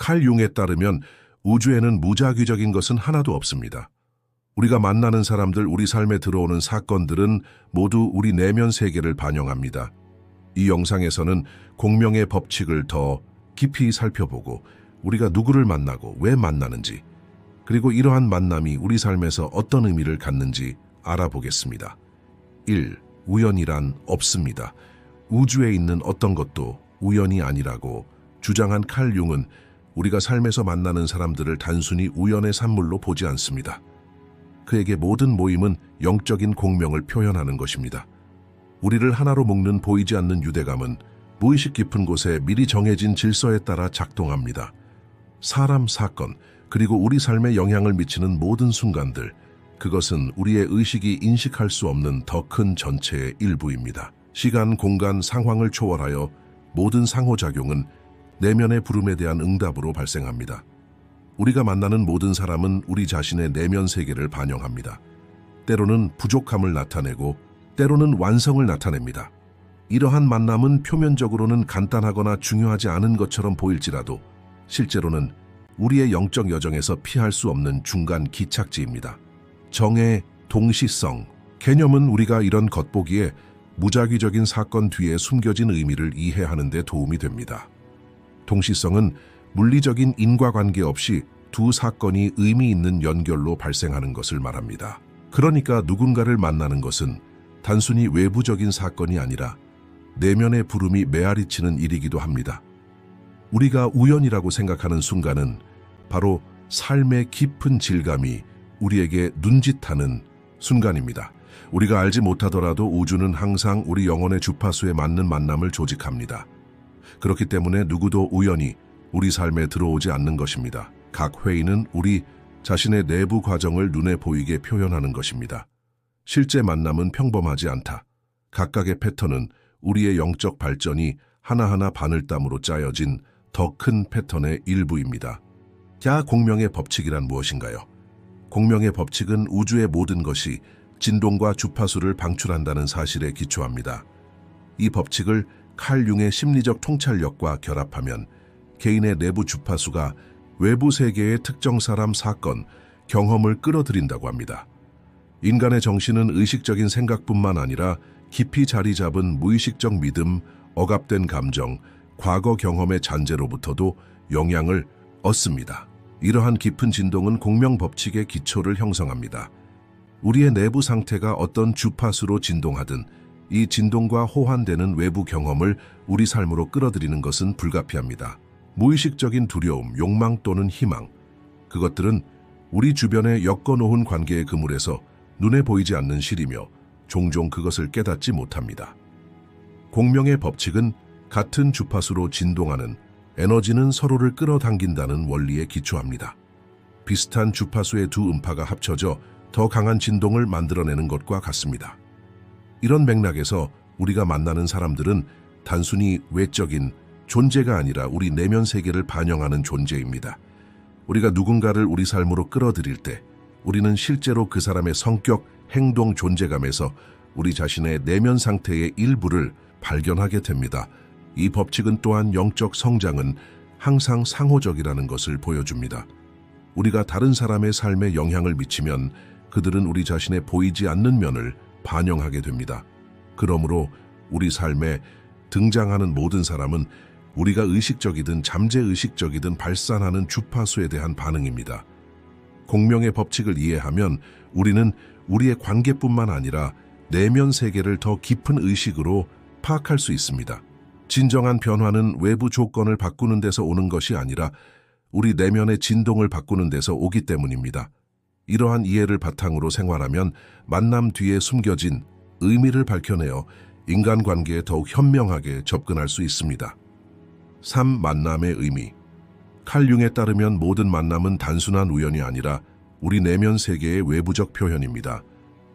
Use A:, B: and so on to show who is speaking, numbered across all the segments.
A: 칼 융에 따르면 우주에는 무작위적인 것은 하나도 없습니다. 우리가 만나는 사람들, 우리 삶에 들어오는 사건들은 모두 우리 내면 세계를 반영합니다. 이 영상에서는 공명의 법칙을 더 깊이 살펴보고 우리가 누구를 만나고 왜 만나는지, 그리고 이러한 만남이 우리 삶에서 어떤 의미를 갖는지 알아보겠습니다. 1. 우연이란 없습니다. 우주에 있는 어떤 것도 우연이 아니라고 주장한 칼 융은 우리가 삶에서 만나는 사람들을 단순히 우연의 산물로 보지 않습니다. 그에게 모든 모임은 영적인 공명을 표현하는 것입니다. 우리를 하나로 묶는 보이지 않는 유대감은 무의식 깊은 곳에 미리 정해진 질서에 따라 작동합니다. 사람, 사건, 그리고 우리 삶에 영향을 미치는 모든 순간들, 그것은 우리의 의식이 인식할 수 없는 더 큰 전체의 일부입니다. 시간, 공간, 상황을 초월하여 모든 상호작용은 내면의 부름에 대한 응답으로 발생합니다. 우리가 만나는 모든 사람은 우리 자신의 내면 세계를 반영합니다. 때로는 부족함을 나타내고 때로는 완성을 나타냅니다. 이러한 만남은 표면적으로는 간단하거나 중요하지 않은 것처럼 보일지라도 실제로는 우리의 영적 여정에서 피할 수 없는 중간 기착지입니다. 정의 동시성 개념은 우리가 이런 겉보기에 무작위적인 사건 뒤에 숨겨진 의미를 이해하는 데 도움이 됩니다. 동시성은 물리적인 인과관계 없이 두 사건이 의미 있는 연결로 발생하는 것을 말합니다. 그러니까 누군가를 만나는 것은 단순히 외부적인 사건이 아니라 내면의 부름이 메아리치는 일이기도 합니다. 우리가 우연이라고 생각하는 순간은 바로 삶의 깊은 질감이 우리에게 눈짓하는 순간입니다. 우리가 알지 못하더라도 우주는 항상 우리 영혼의 주파수에 맞는 만남을 조직합니다. 그렇기 때문에 누구도 우연히 우리 삶에 들어오지 않는 것입니다. 각 회의는 우리 자신의 내부 과정을 눈에 보이게 표현하는 것입니다. 실제 만남은 평범하지 않다. 각각의 패턴은 우리의 영적 발전이 하나하나 바늘땀으로 짜여진 더 큰 패턴의 일부입니다. 자, 공명의 법칙이란 무엇인가요? 공명의 법칙은 우주의 모든 것이 진동과 주파수를 방출한다는 사실에 기초합니다. 이 법칙을 칼 융의 심리적 통찰력과 결합하면 개인의 내부 주파수가 외부 세계의 특정 사람, 사건, 경험을 끌어들인다고 합니다. 인간의 정신은 의식적인 생각뿐만 아니라 깊이 자리 잡은 무의식적 믿음, 억압된 감정, 과거 경험의 잔재로부터도 영향을 얻습니다. 이러한 깊은 진동은 공명 법칙의 기초를 형성합니다. 우리의 내부 상태가 어떤 주파수로 진동하든 이 진동과 호환되는 외부 경험을 우리 삶으로 끌어들이는 것은 불가피합니다. 무의식적인 두려움, 욕망 또는 희망, 그것들은 우리 주변에 엮어놓은 관계의 그물에서 눈에 보이지 않는 실이며 종종 그것을 깨닫지 못합니다. 공명의 법칙은 같은 주파수로 진동하는 에너지는 서로를 끌어당긴다는 원리에 기초합니다. 비슷한 주파수의 두 음파가 합쳐져 더 강한 진동을 만들어내는 것과 같습니다. 이런 맥락에서 우리가 만나는 사람들은 단순히 외적인 존재가 아니라 우리 내면 세계를 반영하는 존재입니다. 우리가 누군가를 우리 삶으로 끌어들일 때 우리는 실제로 그 사람의 성격, 행동, 존재감에서 우리 자신의 내면 상태의 일부를 발견하게 됩니다. 이 법칙은 또한 영적 성장은 항상 상호적이라는 것을 보여줍니다. 우리가 다른 사람의 삶에 영향을 미치면 그들은 우리 자신의 보이지 않는 면을 반영하게 됩니다. 그러므로 우리 삶에 등장하는 모든 사람은 우리가 의식적이든 잠재의식적이든 발산하는 주파수에 대한 반응입니다. 공명의 법칙을 이해하면 우리는 우리의 관계뿐만 아니라 내면 세계를 더 깊은 의식으로 파악할 수 있습니다. 진정한 변화는 외부 조건을 바꾸는 데서 오는 것이 아니라 우리 내면의 진동을 바꾸는 데서 오기 때문입니다. 이러한 이해를 바탕으로 생활하면 만남 뒤에 숨겨진 의미를 밝혀내어 인간관계에 더욱 현명하게 접근할 수 있습니다. 3. 만남의 의미. 칼 융에 따르면 모든 만남은 단순한 우연이 아니라 우리 내면 세계의 외부적 표현입니다.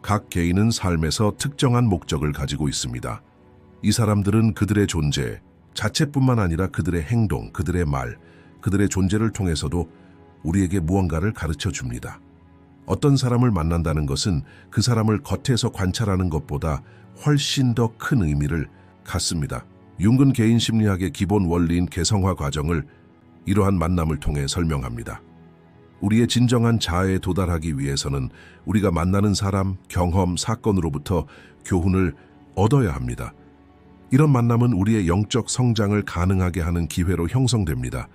A: 각 개인은 삶에서 특정한 목적을 가지고 있습니다. 이 사람들은 그들의 존재 자체뿐만 아니라 그들의 행동, 그들의 말, 그들의 존재를 통해서도 우리에게 무언가를 가르쳐 줍니다. 어떤 사람을 만난다는 것은 그 사람을 겉에서 관찰하는 것보다 훨씬 더 큰 의미를 갖습니다. 융은 개인 심리학의 기본 원리인 개성화 과정을 이러한 만남을 통해 설명합니다. 우리의 진정한 자아에 도달하기 위해서는 우리가 만나는 사람, 경험, 사건으로부터 교훈을 얻어야 합니다. 이런 만남은 우리의 영적 성장을 가능하게 하는 기회로 형성됩니다.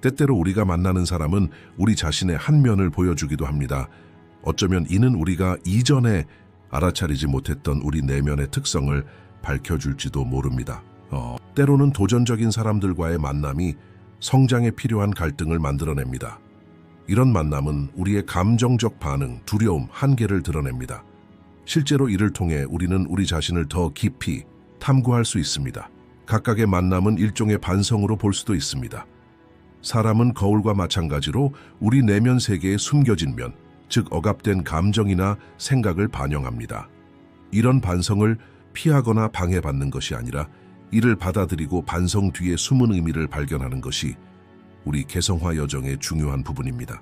A: 때때로 우리가 만나는 사람은 우리 자신의 한 면을 보여주기도 합니다. 어쩌면 이는 우리가 이전에 알아차리지 못했던 우리 내면의 특성을 밝혀줄지도 모릅니다. 때로는 도전적인 사람들과의 만남이 성장에 필요한 갈등을 만들어냅니다. 이런 만남은 우리의 감정적 반응, 두려움, 한계를 드러냅니다. 실제로 이를 통해 우리는 우리 자신을 더 깊이 탐구할 수 있습니다. 각각의 만남은 일종의 반성으로 볼 수도 있습니다. 사람은 거울과 마찬가지로 우리 내면 세계에 숨겨진 면, 즉 억압된 감정이나 생각을 반영합니다. 이런 반성을 피하거나 방해받는 것이 아니라 이를 받아들이고 반성 뒤에 숨은 의미를 발견하는 것이 우리 개성화 여정의 중요한 부분입니다.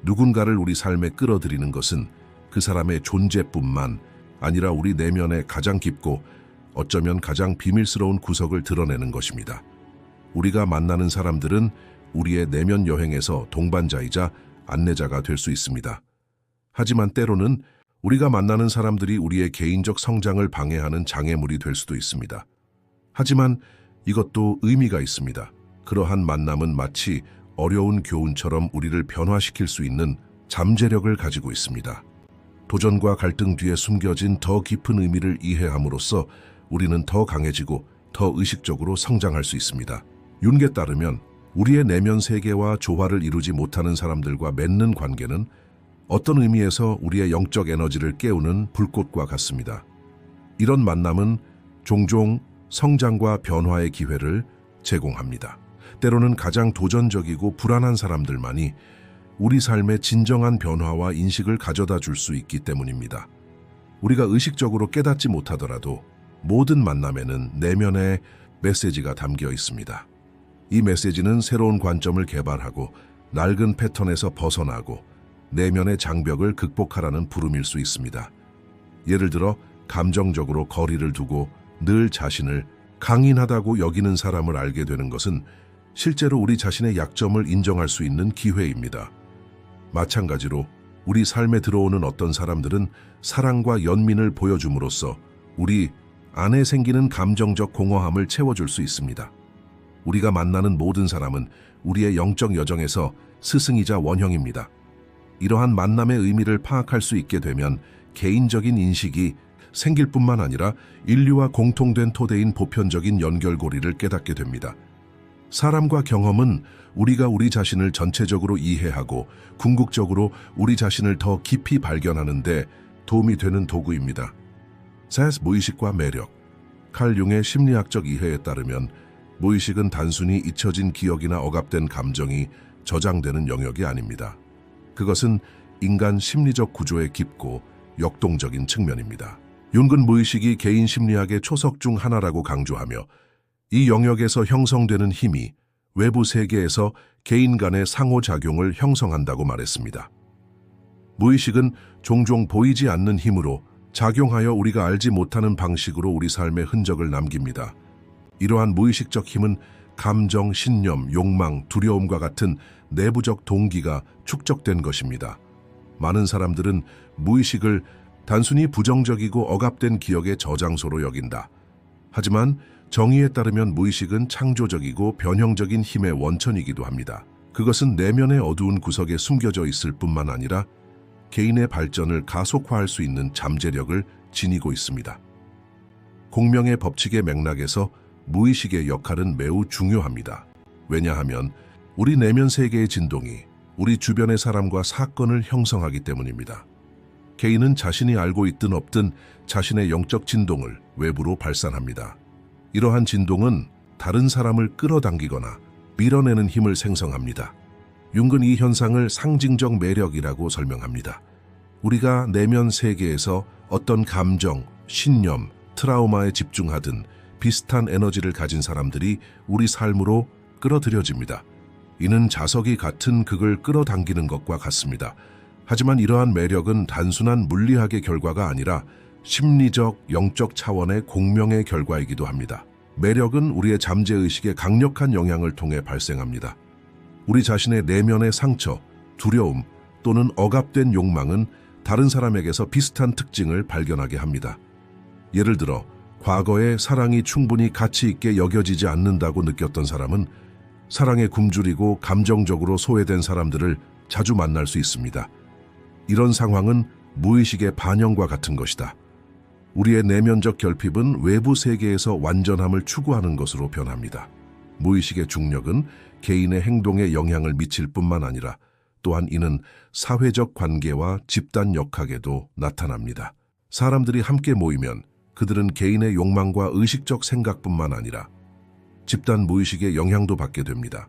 A: 누군가를 우리 삶에 끌어들이는 것은 그 사람의 존재뿐만 아니라 우리 내면의 가장 깊고 어쩌면 가장 비밀스러운 구석을 드러내는 것입니다. 우리가 만나는 사람들은 우리의 내면 여행에서 동반자이자 안내자가 될 수 있습니다. 하지만 때로는 우리가 만나는 사람들이 우리의 개인적 성장을 방해하는 장애물이 될 수도 있습니다. 하지만 이것도 의미가 있습니다. 그러한 만남은 마치 어려운 교훈처럼 우리를 변화시킬 수 있는 잠재력을 가지고 있습니다. 도전과 갈등 뒤에 숨겨진 더 깊은 의미를 이해함으로써 우리는 더 강해지고 더 의식적으로 성장할 수 있습니다. 윤게 따르면 우리의 내면 세계와 조화를 이루지 못하는 사람들과 맺는 관계는 어떤 의미에서 우리의 영적 에너지를 깨우는 불꽃과 같습니다. 이런 만남은 종종 성장과 변화의 기회를 제공합니다. 때로는 가장 도전적이고 불안한 사람들만이 우리 삶의 진정한 변화와 인식을 가져다 줄 수 있기 때문입니다. 우리가 의식적으로 깨닫지 못하더라도 모든 만남에는 내면의 메시지가 담겨 있습니다. 이 메시지는 새로운 관점을 개발하고 낡은 패턴에서 벗어나고 내면의 장벽을 극복하라는 부름일 수 있습니다. 예를 들어 감정적으로 거리를 두고 늘 자신을 강인하다고 여기는 사람을 알게 되는 것은 실제로 우리 자신의 약점을 인정할 수 있는 기회입니다. 마찬가지로 우리 삶에 들어오는 어떤 사람들은 사랑과 연민을 보여줌으로써 우리 안에 생기는 감정적 공허함을 채워줄 수 있습니다. 우리가 만나는 모든 사람은 우리의 영적 여정에서 스승이자 원형입니다. 이러한 만남의 의미를 파악할 수 있게 되면 개인적인 인식이 생길 뿐만 아니라 인류와 공통된 토대인 보편적인 연결고리를 깨닫게 됩니다. 사람과 경험은 우리가 우리 자신을 전체적으로 이해하고 궁극적으로 우리 자신을 더 깊이 발견하는 데 도움이 되는 도구입니다. 무의식과 매력. 칼 융의 심리학적 이해에 따르면 무의식은 단순히 잊혀진 기억이나 억압된 감정이 저장되는 영역이 아닙니다. 그것은 인간 심리적 구조의 깊고 역동적인 측면입니다. 융은 무의식이 개인 심리학의 초석 중 하나라고 강조하며 이 영역에서 형성되는 힘이 외부 세계에서 개인 간의 상호작용을 형성한다고 말했습니다. 무의식은 종종 보이지 않는 힘으로 작용하여 우리가 알지 못하는 방식으로 우리 삶의 흔적을 남깁니다. 이러한 무의식적 힘은 감정, 신념, 욕망, 두려움과 같은 내부적 동기가 축적된 것입니다. 많은 사람들은 무의식을 단순히 부정적이고 억압된 기억의 저장소로 여긴다. 하지만 정의에 따르면 무의식은 창조적이고 변형적인 힘의 원천이기도 합니다. 그것은 내면의 어두운 구석에 숨겨져 있을 뿐만 아니라 개인의 발전을 가속화할 수 있는 잠재력을 지니고 있습니다. 공명의 법칙의 맥락에서 무의식의 역할은 매우 중요합니다. 왜냐하면 우리 내면 세계의 진동이 우리 주변의 사람과 사건을 형성하기 때문입니다. 개인은 자신이 알고 있든 없든 자신의 영적 진동을 외부로 발산합니다. 이러한 진동은 다른 사람을 끌어당기거나 밀어내는 힘을 생성합니다. 융은 이 현상을 상징적 매력이라고 설명합니다. 우리가 내면 세계에서 어떤 감정, 신념, 트라우마에 집중하든 비슷한 에너지를 가진 사람들이 우리 삶으로 끌어들여집니다. 이는 자석이 같은 극을 끌어당기는 것과 같습니다. 하지만 이러한 매력은 단순한 물리학의 결과가 아니라 심리적, 영적 차원의 공명의 결과이기도 합니다. 매력은 우리의 잠재의식에 강력한 영향을 통해 발생합니다. 우리 자신의 내면의 상처, 두려움 또는 억압된 욕망은 다른 사람에게서 비슷한 특징을 발견하게 합니다. 예를 들어 과거에 사랑이 충분히 가치 있게 여겨지지 않는다고 느꼈던 사람은 사랑에 굶주리고 감정적으로 소외된 사람들을 자주 만날 수 있습니다. 이런 상황은 무의식의 반영과 같은 것이다. 우리의 내면적 결핍은 외부 세계에서 완전함을 추구하는 것으로 변합니다. 무의식의 중력은 개인의 행동에 영향을 미칠 뿐만 아니라 또한 이는 사회적 관계와 집단 역학에도 나타납니다. 사람들이 함께 모이면 그들은 개인의 욕망과 의식적 생각뿐만 아니라 집단 무의식의 영향도 받게 됩니다.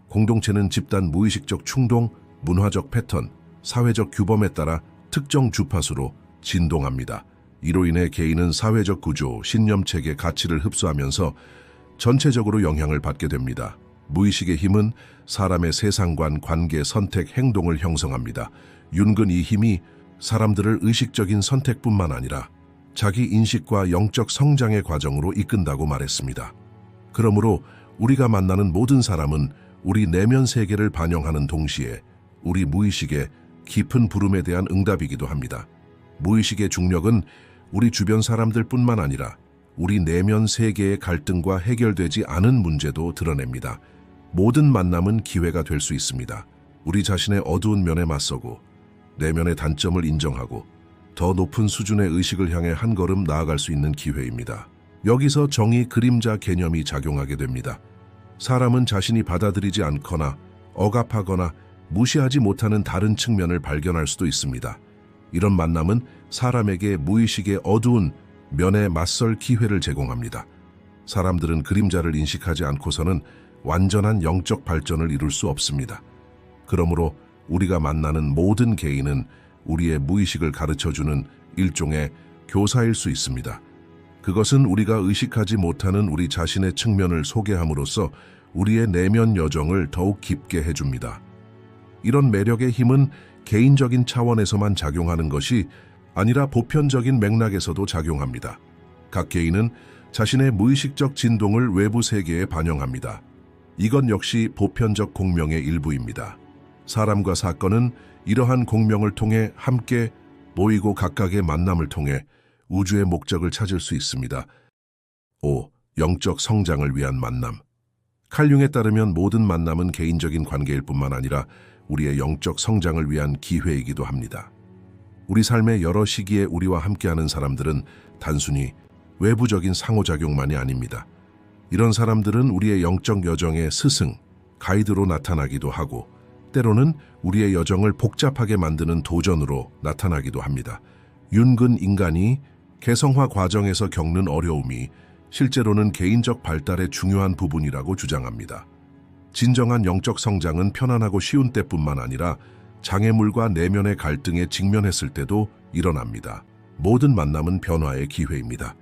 A: 공동체는 집단 무의식적 충동, 문화적 패턴, 사회적 규범에 따라 특정 주파수로 진동합니다. 이로 인해 개인은 사회적 구조, 신념체계, 가치를 흡수하면서 전체적으로 영향을 받게 됩니다. 무의식의 힘은 사람의 세상관, 관계, 선택, 행동을 형성합니다. 윤근 이 힘이 사람들을 의식적인 선택뿐만 아니라 자기 인식과 영적 성장의 과정으로 이끈다고 말했습니다. 그러므로 우리가 만나는 모든 사람은 우리 내면 세계를 반영하는 동시에 우리 무의식의 깊은 부름에 대한 응답이기도 합니다. 무의식의 중력은 우리 주변 사람들뿐만 아니라 우리 내면 세계의 갈등과 해결되지 않은 문제도 드러냅니다. 모든 만남은 기회가 될 수 있습니다. 우리 자신의 어두운 면에 맞서고 내면의 단점을 인정하고 더 높은 수준의 의식을 향해 한 걸음 나아갈 수 있는 기회입니다. 여기서 정의 그림자 개념이 작용하게 됩니다. 사람은 자신이 받아들이지 않거나 억압하거나 무시하지 못하는 다른 측면을 발견할 수도 있습니다. 이런 만남은 사람에게 무의식의 어두운 면에 맞설 기회를 제공합니다. 사람들은 그림자를 인식하지 않고서는 완전한 영적 발전을 이룰 수 없습니다. 그러므로 우리가 만나는 모든 개인은 우리의 무의식을 가르쳐주는 일종의 교사일 수 있습니다. 그것은 우리가 의식하지 못하는 우리 자신의 측면을 소개함으로써 우리의 내면 여정을 더욱 깊게 해줍니다. 이런 매력의 힘은 개인적인 차원에서만 작용하는 것이 아니라 보편적인 맥락에서도 작용합니다. 각 개인은 자신의 무의식적 진동을 외부 세계에 반영합니다. 이건 역시 보편적 공명의 일부입니다. 사람과 사건은 이러한 공명을 통해 함께 모이고 각각의 만남을 통해 우주의 목적을 찾을 수 있습니다. 5. 영적 성장을 위한 만남. 칼 융에 따르면 모든 만남은 개인적인 관계일 뿐만 아니라 우리의 영적 성장을 위한 기회이기도 합니다. 우리 삶의 여러 시기에 우리와 함께하는 사람들은 단순히 외부적인 상호작용만이 아닙니다. 이런 사람들은 우리의 영적 여정의 스승, 가이드로 나타나기도 하고 때로는 우리의 여정을 복잡하게 만드는 도전으로 나타나기도 합니다. 윤근 인간이 개성화 과정에서 겪는 어려움이 실제로는 개인적 발달의 중요한 부분이라고 주장합니다. 진정한 영적 성장은 편안하고 쉬운 때뿐만 아니라 장애물과 내면의 갈등에 직면했을 때도 일어납니다. 모든 만남은 변화의 기회입니다.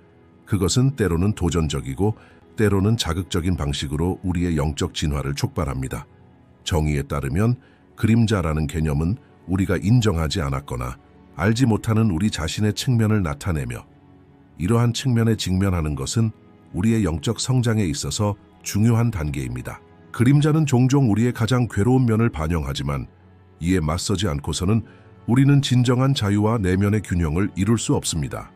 A: 그것은 때로는 도전적이고 때로는 자극적인 방식으로 우리의 영적 진화를 촉발합니다. 정의에 따르면 그림자라는 개념은 우리가 인정하지 않았거나 알지 못하는 우리 자신의 측면을 나타내며 이러한 측면에 직면하는 것은 우리의 영적 성장에 있어서 중요한 단계입니다. 그림자는 종종 우리의 가장 괴로운 면을 반영하지만 이에 맞서지 않고서는 우리는 진정한 자유와 내면의 균형을 이룰 수 없습니다.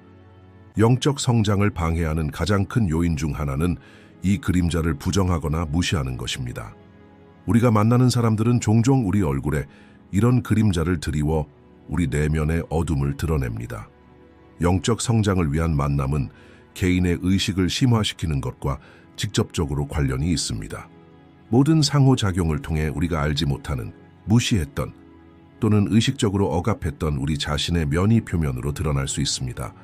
A: 영적 성장을 방해하는 가장 큰 요인 중 하나는 이 그림자를 부정하거나 무시하는 것입니다. 우리가 만나는 사람들은 종종 우리 얼굴에 이런 그림자를 드리워 우리 내면의 어둠을 드러냅니다. 영적 성장을 위한 만남은 개인의 의식을 심화시키는 것과 직접적으로 관련이 있습니다. 모든 상호작용을 통해 우리가 알지 못하는, 무시했던 또는 의식적으로 억압했던 우리 자신의 면이 표면으로 드러날 수 있습니다.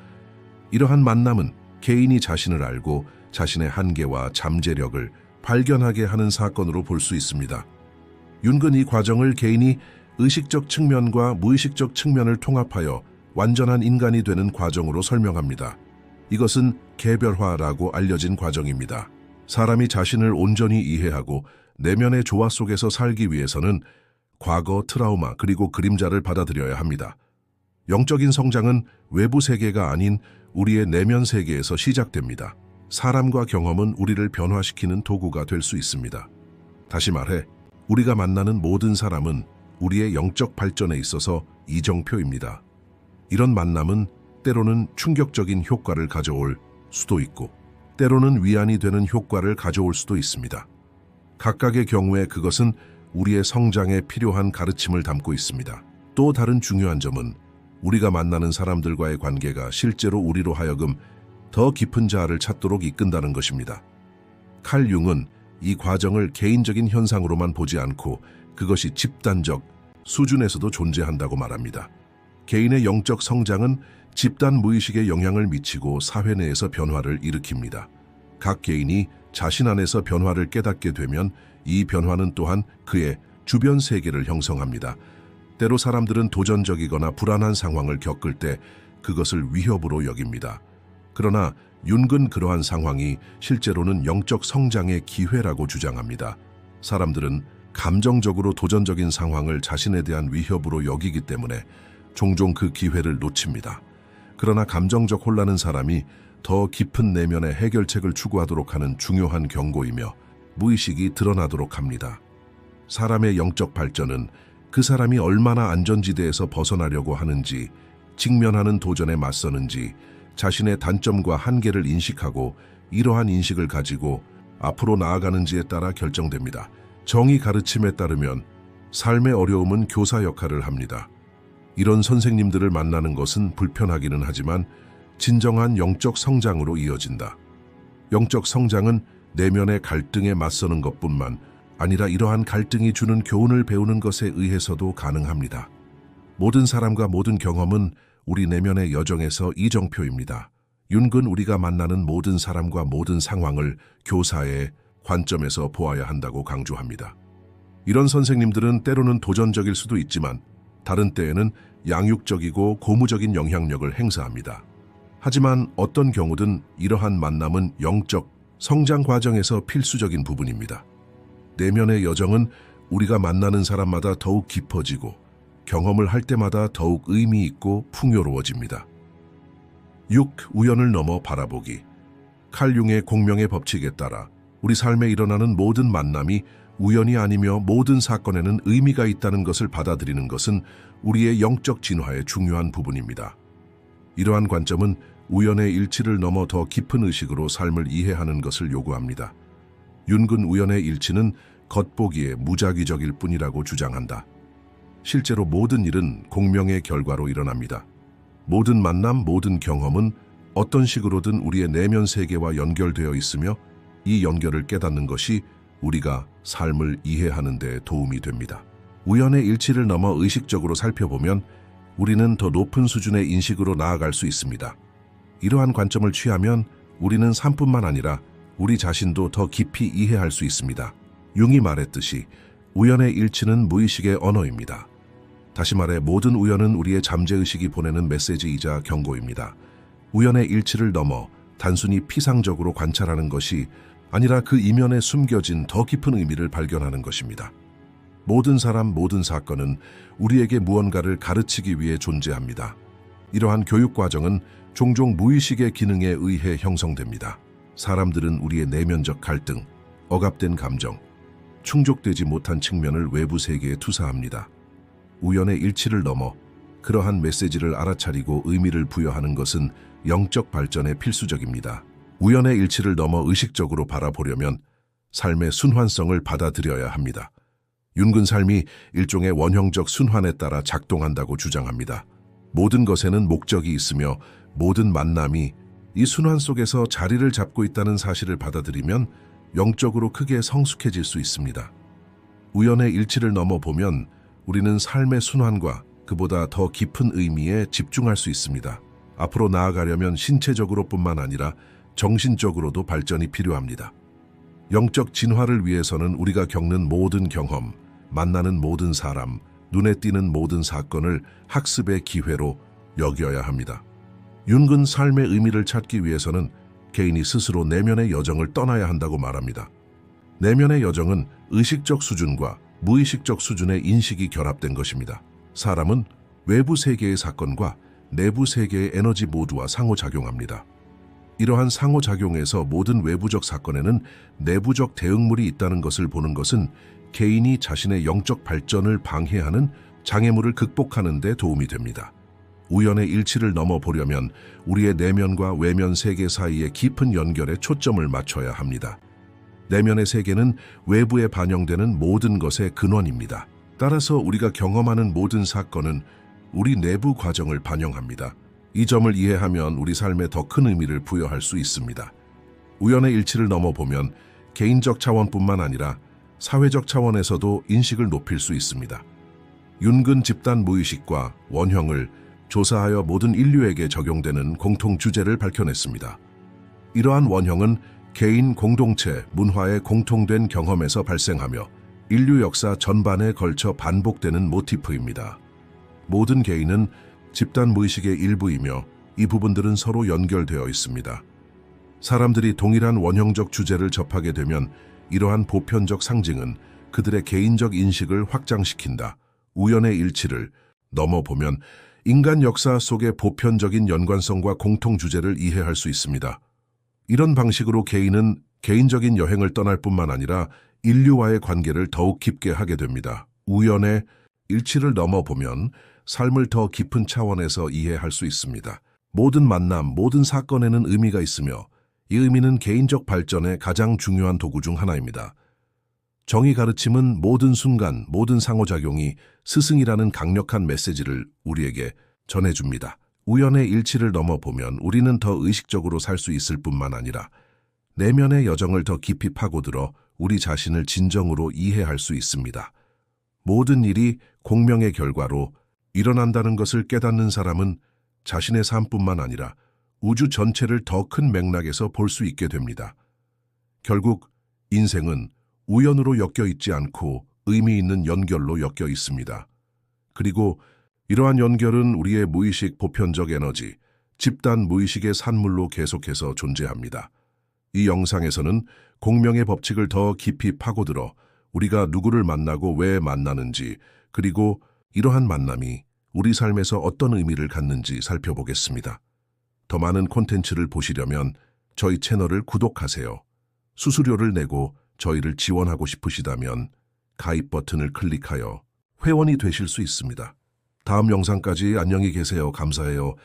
A: 이러한 만남은 개인이 자신을 알고 자신의 한계와 잠재력을 발견하게 하는 사건으로 볼 수 있습니다. 윤근 이 과정을 개인이 의식적 측면과 무의식적 측면을 통합하여 완전한 인간이 되는 과정으로 설명합니다. 이것은 개별화라고 알려진 과정입니다. 사람이 자신을 온전히 이해하고 내면의 조화 속에서 살기 위해서는 과거, 트라우마, 그리고 그림자를 받아들여야 합니다. 영적인 성장은 외부 세계가 아닌 우리의 내면 세계에서 시작됩니다. 사람과 경험은 우리를 변화시키는 도구가 될 수 있습니다. 다시 말해, 우리가 만나는 모든 사람은 우리의 영적 발전에 있어서 이정표입니다. 이런 만남은 때로는 충격적인 효과를 가져올 수도 있고 때로는 위안이 되는 효과를 가져올 수도 있습니다. 각각의 경우에 그것은 우리의 성장에 필요한 가르침을 담고 있습니다. 또 다른 중요한 점은 우리가 만나는 사람들과의 관계가 실제로 우리로 하여금 더 깊은 자아를 찾도록 이끈다는 것입니다. 칼 융은 이 과정을 개인적인 현상으로만 보지 않고 그것이 집단적 수준에서도 존재한다고 말합니다. 개인의 영적 성장은 집단 무의식에 영향을 미치고 사회 내에서 변화를 일으킵니다. 각 개인이 자신 안에서 변화를 깨닫게 되면 이 변화는 또한 그의 주변 세계를 형성합니다. 때로 사람들은 도전적이거나 불안한 상황을 겪을 때 그것을 위협으로 여깁니다. 그러나 윤은 그러한 상황이 실제로는 영적 성장의 기회라고 주장합니다. 사람들은 감정적으로 도전적인 상황을 자신에 대한 위협으로 여기기 때문에 종종 그 기회를 놓칩니다. 그러나 감정적 혼란은 사람이 더 깊은 내면의 해결책을 추구하도록 하는 중요한 경고이며 무의식이 드러나도록 합니다. 사람의 영적 발전은 그 사람이 얼마나 안전지대에서 벗어나려고 하는지, 직면하는 도전에 맞서는지, 자신의 단점과 한계를 인식하고 이러한 인식을 가지고 앞으로 나아가는지에 따라 결정됩니다. 정의 가르침에 따르면 삶의 어려움은 교사 역할을 합니다. 이런 선생님들을 만나는 것은 불편하기는 하지만 진정한 영적 성장으로 이어진다. 영적 성장은 내면의 갈등에 맞서는 것뿐만 아니라 이러한 갈등이 주는 교훈을 배우는 것에 의해서도 가능합니다. 모든 사람과 모든 경험은 우리 내면의 여정에서 이정표입니다. 윤은 우리가 만나는 모든 사람과 모든 상황을 교사의 관점에서 보아야 한다고 강조합니다. 이런 선생님들은 때로는 도전적일 수도 있지만 다른 때에는 양육적이고 고무적인 영향력을 행사합니다. 하지만 어떤 경우든 이러한 만남은 영적 성장 과정에서 필수적인 부분입니다. 내면의 여정은 우리가 만나는 사람마다 더욱 깊어지고 경험을 할 때마다 더욱 의미 있고 풍요로워집니다. 6. 우연을 넘어 바라보기. 칼 융의 공명의 법칙에 따라 우리 삶에 일어나는 모든 만남이 우연이 아니며 모든 사건에는 의미가 있다는 것을 받아들이는 것은 우리의 영적 진화의 중요한 부분입니다. 이러한 관점은 우연의 일치를 넘어 더 깊은 의식으로 삶을 이해하는 것을 요구합니다. 윤은 우연의 일치는 겉보기에 무작위적일 뿐이라고 주장한다. 실제로 모든 일은 공명의 결과로 일어납니다. 모든 만남, 모든 경험은 어떤 식으로든 우리의 내면 세계와 연결되어 있으며 이 연결을 깨닫는 것이 우리가 삶을 이해하는 데 도움이 됩니다. 우연의 일치를 넘어 의식적으로 살펴보면 우리는 더 높은 수준의 인식으로 나아갈 수 있습니다. 이러한 관점을 취하면 우리는 삶뿐만 아니라 우리 자신도 더 깊이 이해할 수 있습니다. 융이 말했듯이 우연의 일치는 무의식의 언어입니다. 다시 말해 모든 우연은 우리의 잠재의식이 보내는 메시지이자 경고입니다. 우연의 일치를 넘어 단순히 피상적으로 관찰하는 것이 아니라 그 이면에 숨겨진 더 깊은 의미를 발견하는 것입니다. 모든 사람, 모든 사건은 우리에게 무언가를 가르치기 위해 존재합니다. 이러한 교육 과정은 종종 무의식의 기능에 의해 형성됩니다. 사람들은 우리의 내면적 갈등, 억압된 감정, 충족되지 못한 측면을 외부 세계에 투사합니다. 우연의 일치를 넘어 그러한 메시지를 알아차리고 의미를 부여하는 것은 영적 발전에 필수적입니다. 우연의 일치를 넘어 의식적으로 바라보려면 삶의 순환성을 받아들여야 합니다. 윤은 삶이 일종의 원형적 순환에 따라 작동한다고 주장합니다. 모든 것에는 목적이 있으며 모든 만남이 이 순환 속에서 자리를 잡고 있다는 사실을 받아들이면 영적으로 크게 성숙해질 수 있습니다. 우연의 일치를 넘어 보면 우리는 삶의 순환과 그보다 더 깊은 의미에 집중할 수 있습니다. 앞으로 나아가려면 신체적으로뿐만 아니라 정신적으로도 발전이 필요합니다. 영적 진화를 위해서는 우리가 겪는 모든 경험, 만나는 모든 사람, 눈에 띄는 모든 사건을 학습의 기회로 여겨야 합니다. 윤은 삶의 의미를 찾기 위해서는 개인이 스스로 내면의 여정을 떠나야 한다고 말합니다. 내면의 여정은 의식적 수준과 무의식적 수준의 인식이 결합된 것입니다. 사람은 외부 세계의 사건과 내부 세계의 에너지 모두와 상호작용합니다. 이러한 상호작용에서 모든 외부적 사건에는 내부적 대응물이 있다는 것을 보는 것은 개인이 자신의 영적 발전을 방해하는 장애물을 극복하는 데 도움이 됩니다. 우연의 일치를 넘어보려면 우리의 내면과 외면 세계 사이의 깊은 연결에 초점을 맞춰야 합니다. 내면의 세계는 외부에 반영되는 모든 것의 근원입니다. 따라서 우리가 경험하는 모든 사건은 우리 내부 과정을 반영합니다. 이 점을 이해하면 우리 삶에 더 큰 의미를 부여할 수 있습니다. 우연의 일치를 넘어보면 개인적 차원뿐만 아니라 사회적 차원에서도 인식을 높일 수 있습니다. 윤근 집단 무의식과 원형을 조사하여 모든 인류에게 적용되는 공통 주제를 밝혀냈습니다. 이러한 원형은 개인, 공동체, 문화의 공통된 경험에서 발생하며 인류 역사 전반에 걸쳐 반복되는 모티프입니다. 모든 개인은 집단 무의식의 일부이며 이 부분들은 서로 연결되어 있습니다. 사람들이 동일한 원형적 주제를 접하게 되면 이러한 보편적 상징은 그들의 개인적 인식을 확장시킨다. 우연의 일치를 넘어보면 인간 역사 속의 보편적인 연관성과 공통 주제를 이해할 수 있습니다. 이런 방식으로 개인은 개인적인 여행을 떠날 뿐만 아니라 인류와의 관계를 더욱 깊게 하게 됩니다. 우연의 일치를 넘어보면 삶을 더 깊은 차원에서 이해할 수 있습니다. 모든 만남, 모든 사건에는 의미가 있으며 이 의미는 개인적 발전의 가장 중요한 도구 중 하나입니다. 정의 가르침은 모든 순간, 모든 상호작용이 스승이라는 강력한 메시지를 우리에게 전해줍니다. 우연의 일치를 넘어보면 우리는 더 의식적으로 살 수 있을 뿐만 아니라 내면의 여정을 더 깊이 파고들어 우리 자신을 진정으로 이해할 수 있습니다. 모든 일이 공명의 결과로 일어난다는 것을 깨닫는 사람은 자신의 삶뿐만 아니라 우주 전체를 더 큰 맥락에서 볼 수 있게 됩니다. 결국 인생은 우연으로 엮여 있지 않고 의미 있는 연결로 엮여 있습니다. 그리고 이러한 연결은 우리의 무의식 보편적 에너지, 집단 무의식의 산물로 계속해서 존재합니다. 이 영상에서는 공명의 법칙을 더 깊이 파고들어 우리가 누구를 만나고 왜 만나는지, 그리고 이러한 만남이 우리 삶에서 어떤 의미를 갖는지 살펴보겠습니다. 더 많은 콘텐츠를 보시려면 저희 채널을 구독하세요. 수수료를 내고 저희를 지원하고 싶으시다면 가입 버튼을 클릭하여 회원이 되실 수 있습니다. 다음 영상까지 안녕히 계세요. 감사해요.